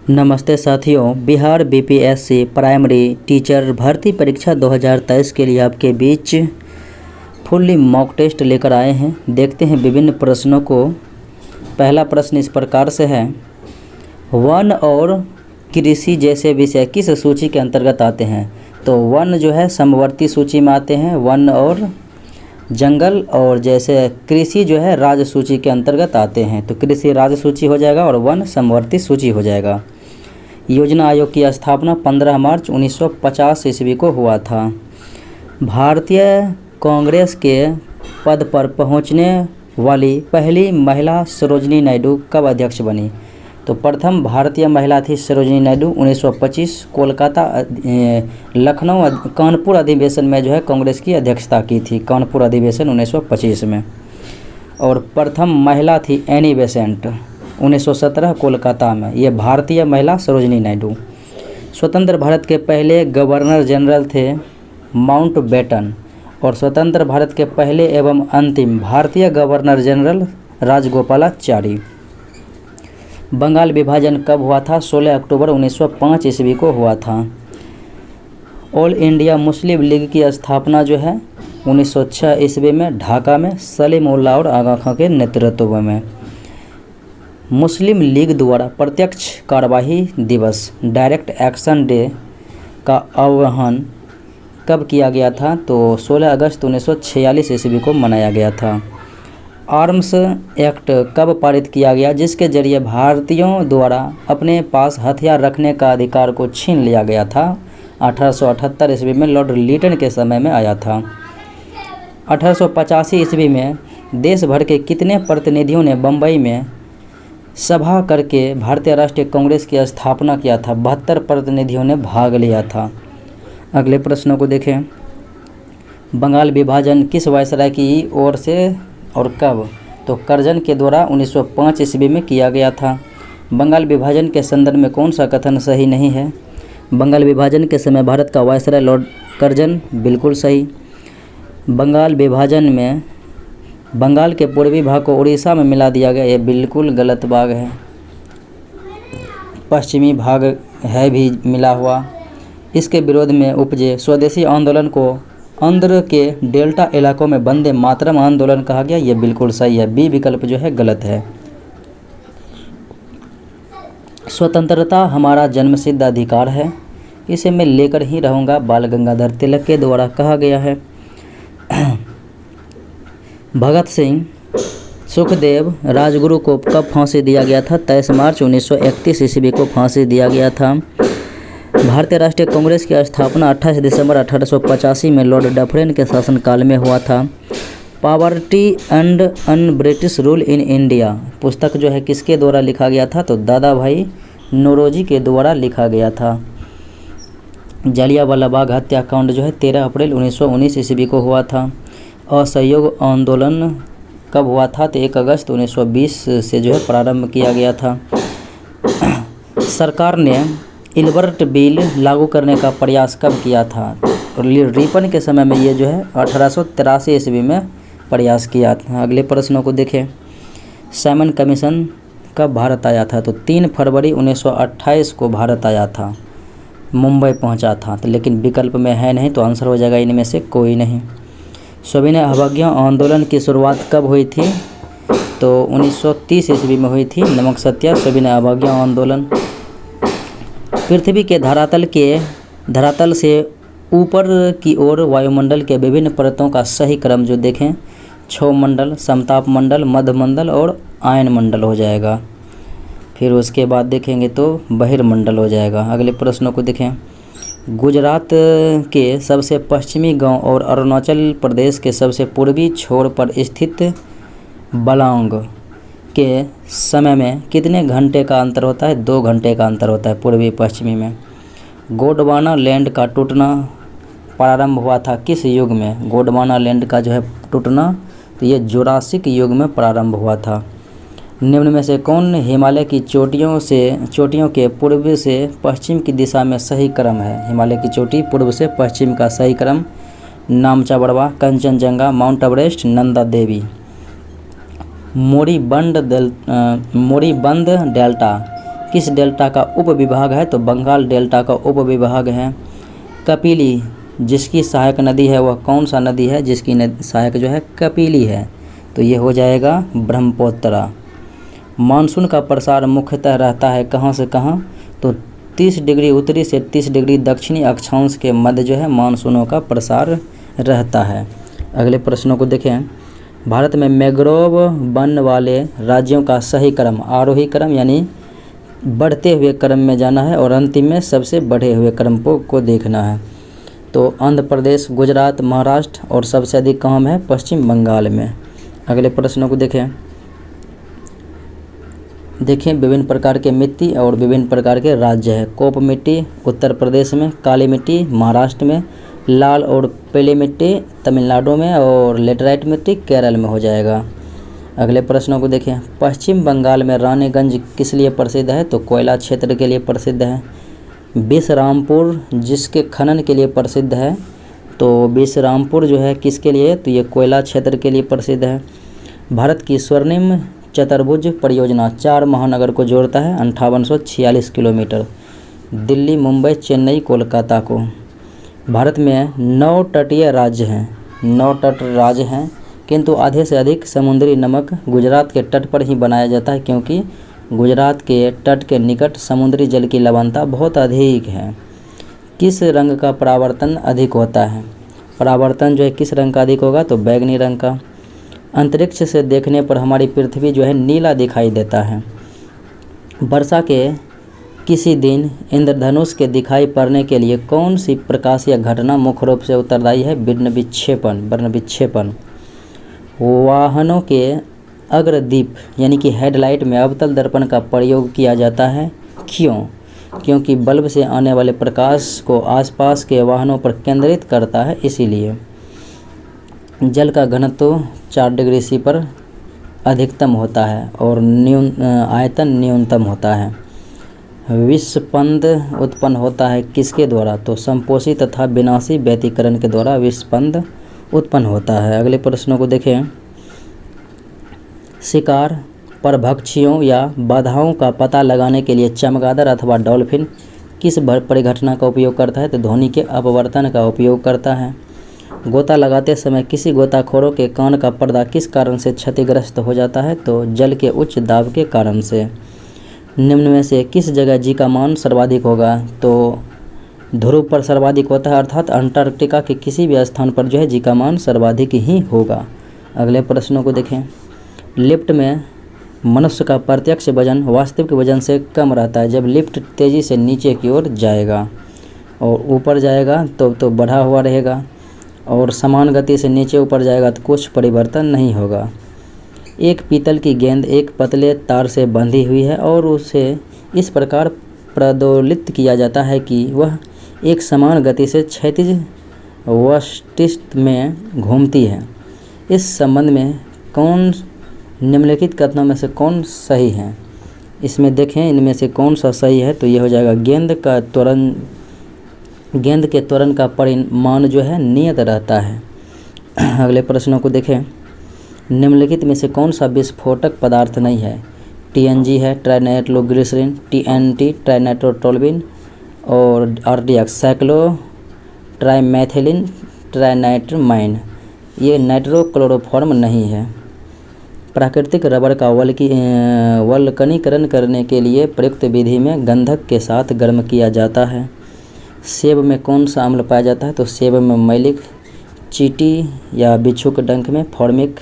नमस्ते साथियों, Bihar BPSC primary teacher भर्ती परीक्षा 2023 के लिए आपके बीच फुल्ली मॉक टेस्ट लेकर आए हैं। देखते हैं विभिन्न प्रश्नों को। पहला प्रश्न इस प्रकार से है, वन और कृषि जैसे विषय किस सूची के अंतर्गत आते हैं? तो वन जो है समवर्ती सूची में आते हैं, वन और जंगल, और जैसे कृषि जो है राज्य सूची के अंतर्गत आते हैं। तो कृषि राज्य सूची हो जाएगा और वन समवर्ती सूची हो जाएगा। योजना आयोग की स्थापना 15 मार्च 1950 ईस्वी को हुआ था। भारतीय कांग्रेस के पद पर पहुंचने वाली पहली महिला सरोजिनी नायडू कब अध्यक्ष बनी? तो प्रथम भारतीय महिला थी सरोजिनी नायडू। 1925 कोलकाता लखनऊ कानपुर अधिवेशन में जो है कांग्रेस की अध्यक्षता की थी, कानपुर अधिवेशन 1925 में। और प्रथम महिला थी एनी बेसेंट, 1917 कोलकाता में। ये भारतीय महिला सरोजिनी नायडू। स्वतंत्र भारत के पहले गवर्नर जनरल थे माउंटबेटन, और स्वतंत्र भारत के पहले एवं अंतिम भारतीय गवर्नर जनरल राजगोपालाचारी। बंगाल विभाजन कब हुआ था? 16 अक्टूबर 1905 ईस्वी को हुआ था। ऑल इंडिया मुस्लिम लीग की स्थापना जो है 1906 ईस्वी में ढाका में सलीम उल्लाह और आगा खां के नेतृत्व में। मुस्लिम लीग द्वारा प्रत्यक्ष कार्यवाही दिवस डायरेक्ट एक्शन डे का आह्वान कब किया गया था? तो 16 अगस्त 1946 ईस्वी को मनाया गया था। आर्म्स एक्ट कब पारित किया गया, जिसके जरिए भारतीयों द्वारा अपने पास हथियार रखने का अधिकार को छीन लिया गया था? 1878 ईस्वी में लॉर्ड लिटन के समय में आया था। 1885 ईस्वी में देश भर के कितने प्रतिनिधियों ने बम्बई में सभा करके भारतीय राष्ट्रीय कांग्रेस की स्थापना किया था? 72 प्रतिनिधियों ने भाग लिया था। अगले प्रश्नों को देखें। बंगाल विभाजन किस वायसराय की ओर से और कब? तो कर्जन के द्वारा 1905 ईस्वी में किया गया था। बंगाल विभाजन के संदर्भ में कौन सा कथन सही नहीं है? बंगाल विभाजन के समय भारत का वायसराय लॉर्ड कर्जन, बिल्कुल सही। बंगाल विभाजन में बंगाल के पूर्वी भाग को उड़ीसा में मिला दिया गया, ये बिल्कुल गलत बात है। पश्चिमी भाग है भी मिला हुआ। इसके विरोध में उपजे स्वदेशी आंदोलन को आंध्र के डेल्टा इलाकों में वंदे मातरम आंदोलन कहा गया, ये बिल्कुल सही है। बी विकल्प जो है गलत है। स्वतंत्रता हमारा जन्मसिद्ध अधिकार है, इसे मैं लेकर ही रहूँगा, बाल गंगाधर तिलक के द्वारा कहा गया है। भगत सिंह सुखदेव राजगुरु को कब फांसी दिया गया था? 23 मार्च 1931 ईस्वी को फांसी दिया गया था। भारतीय राष्ट्रीय कांग्रेस की स्थापना 28 दिसंबर 1885 में लॉर्ड डफरिन के शासनकाल में हुआ था। Poverty and un British rule in India पुस्तक जो है किसके द्वारा लिखा गया था? तो दादा भाई नौरोजी के द्वारा लिखा गया था। जलियांवाला बाग हत्याकांड जो है 13 अप्रैल 1919 ईस्वी को हुआ था। असहयोग आंदोलन कब हुआ था? तो 1 अगस्त 1920 से जो है प्रारंभ किया गया था। सरकार ने इलबर्ट बिल लागू करने का प्रयास कब किया था? रिपन के समय में ये जो है 1883 ईस्वी में प्रयास किया था। अगले प्रश्नों को देखें। साइमन कमीशन कब भारत आया था? तो 3 फरवरी 1928 को भारत आया था, मुंबई पहुंचा था। तो लेकिन विकल्प में है नहीं, तो आंसर हो जाएगा इनमें से कोई नहीं। सविनय अवज्ञा आंदोलन की शुरुआत कब हुई थी? तो 1930 ईस्वी में हुई थी, नमक सत्याग्रह सविनय अवज्ञा आंदोलन। पृथ्वी के धरातल से ऊपर की ओर वायुमंडल के विभिन्न परतों का सही क्रम जो देखें, क्षोभ मंडल, समताप मंडल, मध्य मंडल और आयन मंडल हो जाएगा। फिर उसके बाद देखेंगे तो बहिर्मंडल हो जाएगा। अगले प्रश्नों को देखें। गुजरात के सबसे पश्चिमी गांव और अरुणाचल प्रदेश के सबसे पूर्वी छोर पर स्थित बलांग के समय में कितने घंटे का अंतर होता है? 2 घंटे का अंतर होता है पूर्वी पश्चिमी में। गोंडवाना लैंड का टूटना प्रारंभ हुआ था किस युग में? गोंडवाना लैंड का जो है टूटना, तो ये जुरासिक युग में प्रारंभ हुआ था। निम्न में से कौन हिमालय की चोटियों के पूर्व से पश्चिम की दिशा में सही क्रम है? हिमालय की चोटी पूर्व से पश्चिम का सही क्रम, नामचा, Kanchenjunga, mount Everest, Nanda Devi. मोरीबंद delta किस डेल्टा का उपविभाग है? तो बंगाल डेल्टा का उपविभाग है। कपिली जिसकी सहायक नदी है वह कौन सा नदी है? जिसकी सहायक जो है कपिली है, तो ये हो जाएगा ब्रह्मपुत्र। मानसून का प्रसार मुख्यतः रहता है कहाँ से कहाँ? तो 30 डिग्री उत्तरी से 30 डिग्री दक्षिणी अक्षांश के मध्य जो है मानसूनों का प्रसार रहता है। अगले प्रश्नों को देखें। भारत में मैंग्रोव वन वाले राज्यों का सही क्रम, आरोही क्रम यानी बढ़ते हुए क्रम में जाना है और अंतिम में सबसे बढ़े हुए क्रम को देखना है। तो आंध्र प्रदेश, गुजरात, महाराष्ट्र और सबसे अधिक कहाँ में है? पश्चिम बंगाल में। अगले प्रश्नों को देखें। विभिन्न प्रकार के मिट्टी और विभिन्न प्रकार के राज्य है। कोप मिट्टी उत्तर प्रदेश में, काली मिट्टी महाराष्ट्र में, लाल और पीली मिट्टी तमिलनाडु में और लेटराइट मिट्टी केरल में हो जाएगा। अगले प्रश्नों को देखें। पश्चिम बंगाल में रानीगंज किस लिए प्रसिद्ध है? तो कोयला क्षेत्र के लिए प्रसिद्ध है। विश्रामपुर जिसके खनन के लिए प्रसिद्ध है, तो विश्रामपुर जो है किसके लिए? तो ये कोयला क्षेत्र के लिए प्रसिद्ध है। भारत की स्वर्णिम चतुर्भुज परियोजना 4 महानगर को जोड़ता है 5846 किलोमीटर, दिल्ली, मुंबई, चेन्नई, कोलकाता को। भारत में 9 तटीय राज्य हैं, 9 तट राज्य हैं, किंतु आधे से अधिक समुद्री नमक गुजरात के तट पर ही बनाया जाता है, क्योंकि गुजरात के तट के निकट समुद्री जल की लवणता बहुत अधिक है। किस रंग का परावर्तन अधिक होता है? परावर्तन जो है किस रंग का अधिक होगा? तो बैंगनी रंग का। अंतरिक्ष से देखने पर हमारी पृथ्वी जो है नीला दिखाई देता है। वर्षा के किसी दिन इंद्रधनुष के दिखाई पड़ने के लिए कौन सी प्रकाशीय घटना मुख्य रूप से उत्तरदायी है? वर्ण विक्षेपण। वाहनों के अग्रदीप यानी कि हेडलाइट में अवतल दर्पण का प्रयोग किया जाता है। क्यों? क्योंकि बल्ब से आने वाले प्रकाश को आसपास के वाहनों पर केंद्रित करता है, इसीलिए। जल का घनत्व 4 डिग्री सी पर अधिकतम होता है और आयतन न्यूनतम होता है। विषस्पंद उत्पन्न होता है किसके द्वारा? तो संपोषी तथा विनाशी व्यतिकरण के द्वारा विषस्पंद उत्पन्न होता है। अगले प्रश्नों को देखें। शिकार, परभक्षियों या बाधाओं का पता लगाने के लिए चमगादड़ अथवा डॉल्फिन किस परिघटना का उपयोग करता है? तो ध्वनि के अपवर्तन का उपयोग करता है। गोता लगाते समय किसी गोताखोरों के कान का पर्दा किस कारण से क्षतिग्रस्त हो जाता है? तो जल के उच्च दाब के कारण से। निम्न में से किस जगह जी का मान सर्वाधिक होगा? तो ध्रुव पर सर्वाधिक होता है, अर्थात अंटार्कटिका के किसी भी स्थान पर जो है जी का मान सर्वाधिक ही होगा। अगले प्रश्नों को देखें। लिफ्ट में मनुष्य का प्रत्यक्ष वजन वास्तविक वजन से कम रहता है जब लिफ्ट तेज़ी से नीचे की ओर जाएगा, और ऊपर जाएगा तो बढ़ा हुआ रहेगा, और समान गति से नीचे ऊपर जाएगा तो कुछ परिवर्तन नहीं होगा। एक पीतल की गेंद एक पतले तार से बंधी हुई है और उसे इस प्रकार प्रदोलित किया जाता है कि वह एक समान गति से क्षैतिज वशिष्ठ में घूमती है। इस संबंध में कौन निम्नलिखित कथनों में से कौन सही है? इसमें देखें इनमें से कौन सा सही है, तो यह हो जाएगा गेंद के त्वरण का परिमाण जो है नियत रहता है। अगले प्रश्नों को देखें। निम्नलिखित में से कौन सा विस्फोटक पदार्थ नहीं है? TNG है, ट्राइनाइट्रोग्लिसरीन, TNT ट्राइनाइट्रोटोल्यूइन, और RDX साइक्लो ट्राइमेथिलीन ट्राइनाइट्रामाइन। ये नाइट्रोक्लोरोफॉर्म नहीं है। प्राकृतिक रबर का वल्कनीकरण करने के लिए प्रयुक्त विधि में गंधक के साथ गर्म किया जाता है। सेब में कौन सा अम्ल पाया जाता है? तो सेब में मैलिक, चीटी या बिच्छू के डंक में फॉर्मिक,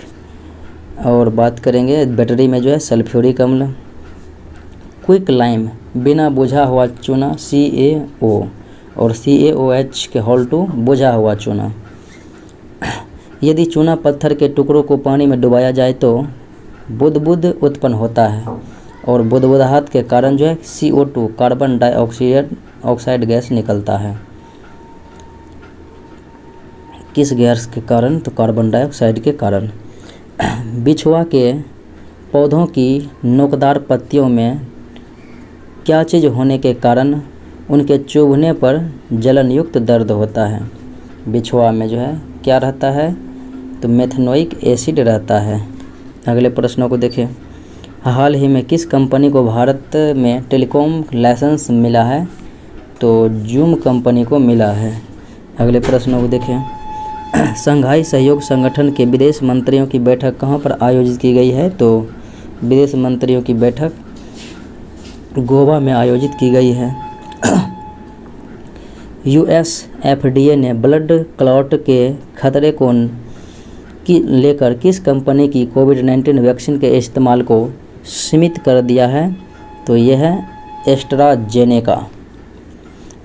और बात करेंगे बैटरी में जो है सल्फ्यूरिक अम्ल। क्विक लाइम बिना बुझा हुआ चूना CaO और CaOH के होल2 बुझा हुआ चूना। यदि चूना पत्थर के टुकड़ों को पानी में डुबाया जाए तो बुदबुद उत्पन्न होता है, और बुदबुदाहट के कारण जो है CO2 कार्बन डाइऑक्साइड गैस निकलता है। किस गैस के कारण? तो कार्बन डाइऑक्साइड के कारण। बिछुआ के पौधों की नोकदार पत्तियों में क्या चीज़ होने के कारण उनके चुभने पर जलन युक्त दर्द होता है? बिछुआ में जो है क्या रहता है? तो मेथनोइक एसिड रहता है। अगले प्रश्नों को देखें। हाल ही में किस कंपनी को भारत में टेलीकॉम लाइसेंस मिला है? तो जूम कंपनी को मिला है। अगले प्रश्नों को देखें। शंघाई सहयोग संगठन के विदेश मंत्रियों की बैठक कहाँ पर आयोजित की गई है? तो विदेश मंत्रियों की बैठक गोवा में आयोजित की गई है। FDA ने ब्लड क्लॉट के खतरे को लेकर किस कंपनी की कोविड-19 वैक्सीन के इस्तेमाल को सीमित कर दिया है? तो यह है एस्ट्राजेनेका।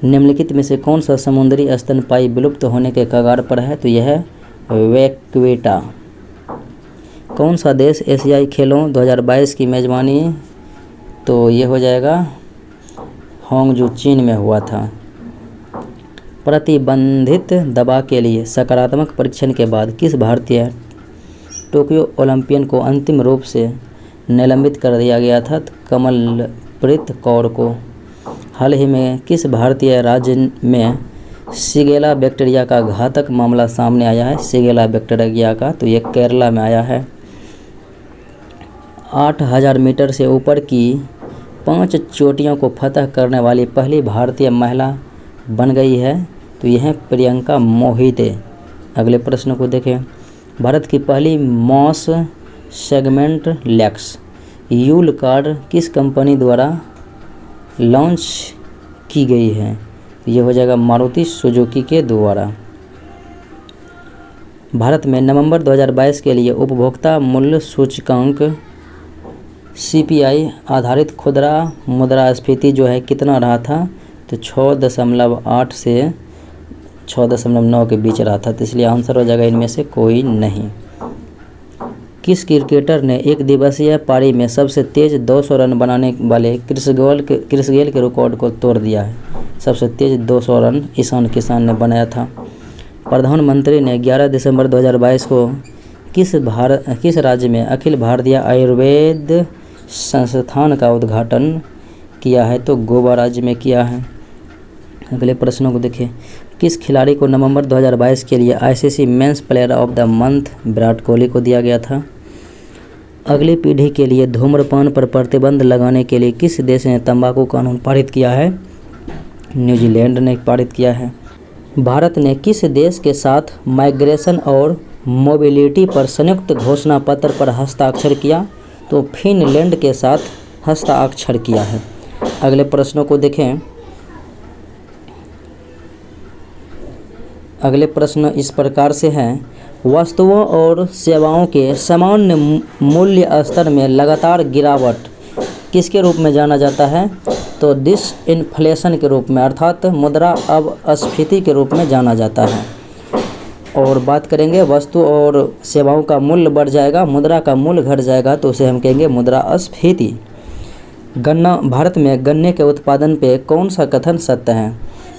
निम्नलिखित में से कौन सा समुद्री स्तनपायी विलुप्त होने के कगार पर है? तो यह है वेक्वेटा। कौन सा देश एशियाई खेलों 2022 की मेज़बानी? तो ये हो जाएगा हांगझू, चीन में हुआ था। प्रतिबंधित दवा के लिए सकारात्मक परीक्षण के बाद किस भारतीय टोक्यो ओलंपियन को अंतिम रूप से निलंबित कर दिया गया था? तो कमलप्रीत कौर को। हाल ही में किस भारतीय राज्य में शिगेला बैक्टीरिया का घातक मामला सामने आया है? शिगेला बैक्टीरिया का, तो ये केरला में आया है। 8000 मीटर से ऊपर की 5 चोटियों को फतह करने वाली पहली भारतीय महिला बन गई है। तो यह है प्रियंका मोहिते। अगले प्रश्न को देखें। भारत की पहली मॉस सेगमेंट लेक्स यूल कार किस कंपनी द्वारा लॉन्च की गई है? ये हो जाएगा मारुति सुजुकी के द्वारा। भारत में नवंबर 2022 के लिए उपभोक्ता मूल्य सूचकांक CPI आधारित खुदरा मुद्रास्फीति जो है कितना रहा था? तो 6.8 से 6.9 के बीच रहा था। तो इसलिए आंसर हो जाएगा इनमें से कोई नहीं। किस क्रिकेटर ने एक दिवसीय पारी में सबसे तेज 200 रन बनाने वाले क्रिस गेल के रिकॉर्ड को तोड़ दिया है? सबसे तेज 200 रन ईशान किशन ने बनाया था। प्रधानमंत्री ने 11 दिसंबर 2022 को किस राज्य में अखिल भारतीय आयुर्वेद संस्थान का उद्घाटन किया है? तो गोवा राज्य में किया है। अगले प्रश्नों को देखिए। किस खिलाड़ी को नवंबर 2022 के लिए ICC men's player of the month Virat Kohli को दिया गया था? अगली पीढ़ी के लिए धूम्रपान पर प्रतिबंध लगाने के लिए किस देश ने तंबाकू कानून पारित किया है? न्यूजीलैंड ने पारित किया है। भारत ने किस देश के साथ माइग्रेशन और मोबिलिटी पर संयुक्त घोषणा पत्र पर हस्ताक्षर किया? तो फिनलैंड के साथ हस्ताक्षर किया है। अगले प्रश्नों को देखें। अगले प्रश्न इस प्रकार से हैं। वस्तुओं और सेवाओं के सामान्य मूल्य स्तर में लगातार गिरावट किसके रूप में जाना जाता है? तो डिसइन्फ्लेशन के रूप में, अर्थात मुद्रा अपस्फीति के रूप में जाना जाता है। और बात करेंगे वस्तु और सेवाओं का मूल्य बढ़ जाएगा, मुद्रा का मूल्य घट जाएगा, तो उसे हम कहेंगे मुद्रास्फीति। गन्ना, भारत में गन्ने के उत्पादन पे कौन सा कथन सत्य है?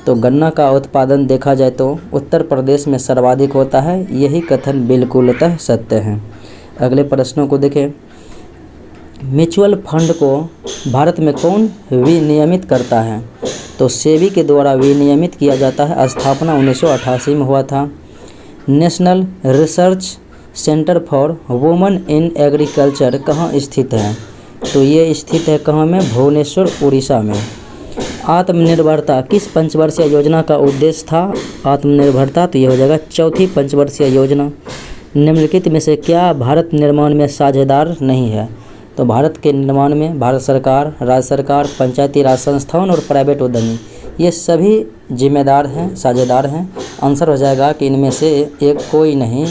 तो गन्ना का उत्पादन देखा जाए तो उत्तर प्रदेश में सर्वाधिक होता है, यही कथन बिल्कुलतः सत्य है। अगले प्रश्नों को देखें। म्यूचुअल फंड को भारत में कौन विनियमित करता है? तो सेबी के द्वारा विनियमित किया जाता है। स्थापना 1988 में हुआ था। National research centre for women in agriculture कहाँ स्थित है? तो ये स्थित है कहाँ में? भुवनेश्वर, उड़ीसा में। आत्मनिर्भरता किस पंचवर्षीय योजना का उद्देश्य था? आत्मनिर्भरता, तो ये हो जाएगा चौथी पंचवर्षीय योजना। निम्नलिखित में से क्या भारत निर्माण में साझेदार नहीं है? तो भारत के निर्माण में भारत सरकार, राज्य सरकार, पंचायती राज संस्थान और प्राइवेट उद्यमी ये सभी जिम्मेदार हैं, साझेदार हैं। आंसर हो जाएगा कि इनमें से एक कोई नहीं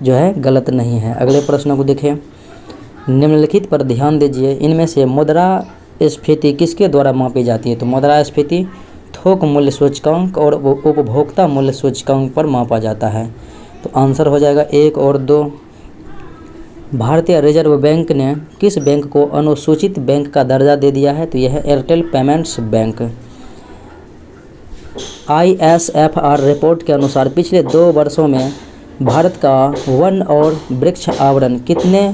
जो है गलत नहीं है। अगले प्रश्नों को देखें। निम्नलिखित पर ध्यान दीजिए। इनमें से मुद्रास्फीति किसके द्वारा मापी जाती है? तो मुद्रास्फीति थोक मूल्य सूचकांक और उपभोक्ता मूल्य सूचकांक पर मापा जाता है। तो आंसर हो जाएगा 1 और 2। भारतीय रिजर्व बैंक ने किस बैंक को अनुसूचित बैंक का दर्जा दे दिया है? तो यह है Airtel payments bank. ISFR report के अनुसार पिछले 2 वर्षों में भारत का वन और वृक्ष आवरण कितने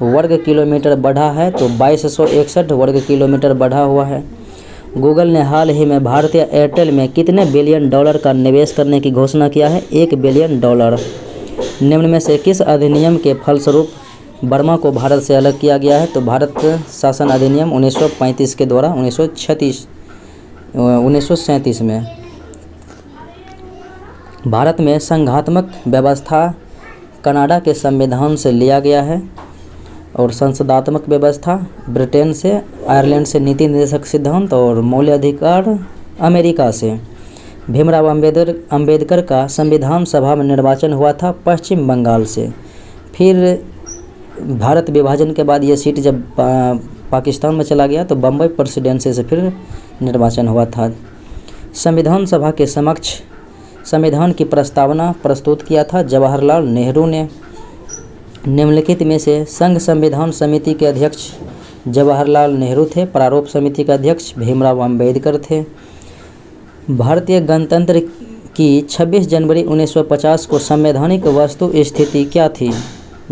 वर्ग किलोमीटर बढ़ा है? तो 2261 वर्ग किलोमीटर बढ़ा हुआ है। गूगल ने हाल ही में भारतीय एयरटेल में कितने बिलियन डॉलर का निवेश करने की घोषणा किया है? $1 बिलियन। निम्न में से किस अधिनियम के फलस्वरूप बर्मा को भारत से अलग किया गया है? तो भारत शासन अधिनियम 1935 के द्वारा 1937 में। भारत में संघात्मक व्यवस्था कनाडा के संविधान से लिया गया है और संसदात्मक व्यवस्था ब्रिटेन से, आयरलैंड से नीति निर्देशक सिद्धांत और मौलिक अधिकार अमेरिका से। भीमराव अंबेडकर का संविधान सभा में निर्वाचन हुआ था पश्चिम बंगाल से। फिर भारत विभाजन के बाद ये सीट जब पाकिस्तान में चला गया तो बम्बई प्रेसिडेंसी से फिर निर्वाचन हुआ था। संविधान सभा के समक्ष संविधान की प्रस्तावना प्रस्तुत किया था जवाहरलाल नेहरू ने। निम्नलिखित में से संघ संविधान समिति के अध्यक्ष जवाहरलाल नेहरू थे, प्रारूप समिति के अध्यक्ष भीमराव अंबेडकर थे। भारतीय गणतंत्र की 26 जनवरी 1950 को संवैधानिक वस्तु स्थिति क्या थी?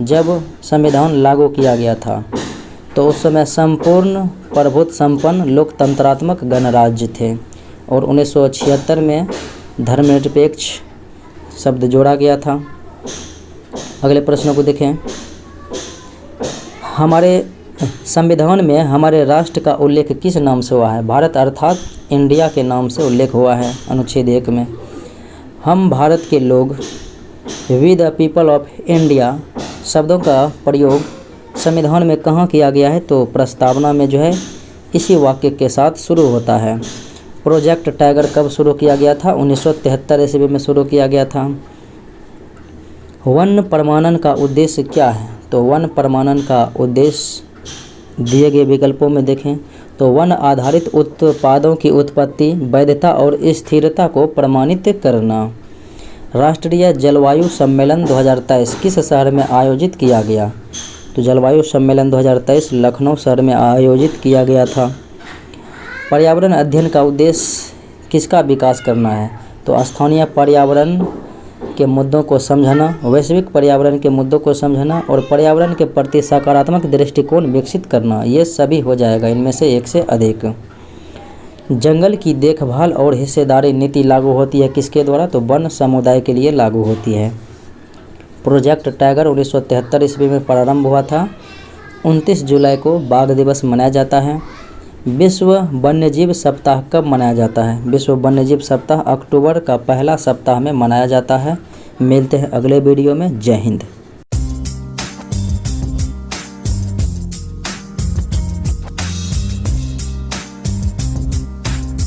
जब संविधान लागू किया गया था तो उस समय संपूर्ण प्रभुत्व संपन्न लोकतंत्रात्मक गणराज्य थे और 1976 में धर्मनिरपेक्ष शब्द जोड़ा गया था। अगले प्रश्नों को देखें। हमारे संविधान में हमारे राष्ट्र का उल्लेख किस नाम से हुआ है? भारत अर्थात इंडिया के नाम से उल्लेख हुआ है अनुच्छेद 1 में। हम भारत के लोग, we the people of India शब्दों का प्रयोग संविधान में कहाँ किया गया है? तो प्रस्तावना में जो है इसी वाक्य के साथ शुरू होता है। प्रोजेक्ट टाइगर कब शुरू किया गया था? 1973 ईस्वी में शुरू किया गया था। वन प्रमाणन का उद्देश्य क्या है? तो वन प्रमाणन का उद्देश्य दिए गए विकल्पों में देखें तो वन आधारित उत्पादों की उत्पत्ति, वैधता और स्थिरता को प्रमाणित करना। राष्ट्रीय जलवायु सम्मेलन 2023 किस शहर में आयोजित किया गया? तो जलवायु सम्मेलन 2023 लखनऊ शहर में आयोजित किया गया था। पर्यावरण अध्ययन का उद्देश्य किसका विकास करना है? तो स्थानीय पर्यावरण के मुद्दों को समझना, वैश्विक पर्यावरण के मुद्दों को समझना और पर्यावरण के प्रति सकारात्मक दृष्टिकोण विकसित करना, ये सभी हो जाएगा इनमें से एक से अधिक। जंगल की देखभाल और हिस्सेदारी नीति लागू होती है किसके द्वारा? तो वन समुदाय के लिए लागू होती है। प्रोजेक्ट टाइगर 1973 ईस्वी में प्रारंभ हुआ था। 29 जुलाई को बाघ दिवस मनाया जाता है। विश्व वन्यजीव सप्ताह कब मनाया जाता है? विश्व वन्यजीव सप्ताह अक्टूबर का पहला सप्ताह में मनाया जाता है। मिलते हैं अगले वीडियो में। जय हिंद।